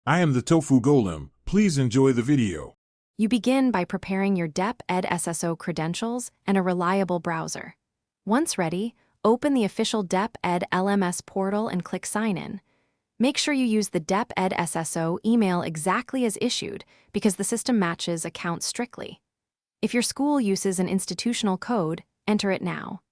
I am the Tofu Golem. Please enjoy the video. You begin by preparing your Deped SSO credentials and a reliable browser. Once ready, open the official Deped LMS portal and click Sign In. Make sure you use the Deped SSO email exactly as issued because the system matches accounts strictly. If your school uses an institutional code, enter it now.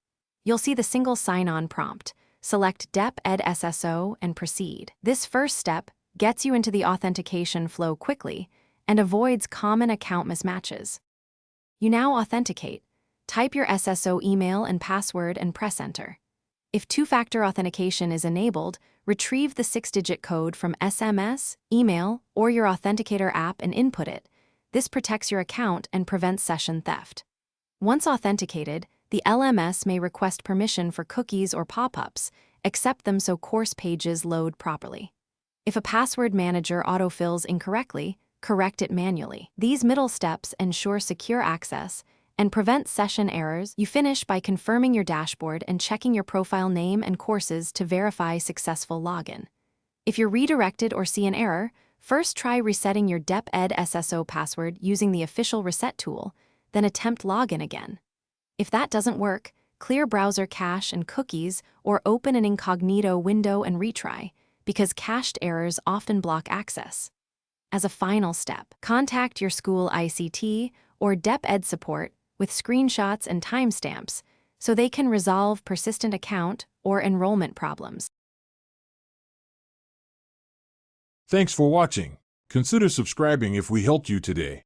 You'll see the single sign-on prompt. Select Deped SSO and proceed. This first step gets you into the authentication flow quickly and avoids common account mismatches. You now authenticate. Type your SSO email and password and press Enter. If two-factor authentication is enabled, retrieve the 6-digit code from SMS, email, or your Authenticator app and input it. This protects your account and prevents session theft. Once authenticated, the LMS may request permission for cookies or pop-ups. Accept them so course pages load properly. If a password manager autofills incorrectly, correct it manually. These middle steps ensure secure access and prevent session errors. You finish by confirming your dashboard and checking your profile name and courses to verify successful login. If you're redirected or see an error, first try resetting your Deped SSO password using the official reset tool, then attempt login again. If that doesn't work, clear browser cache and cookies or open an incognito window and retry, because cached errors often block access. As a final step, contact your school ICT or Deped support with screenshots and timestamps so they can resolve persistent account or enrollment problems. Thanks for watching. Consider subscribing if we helped you today.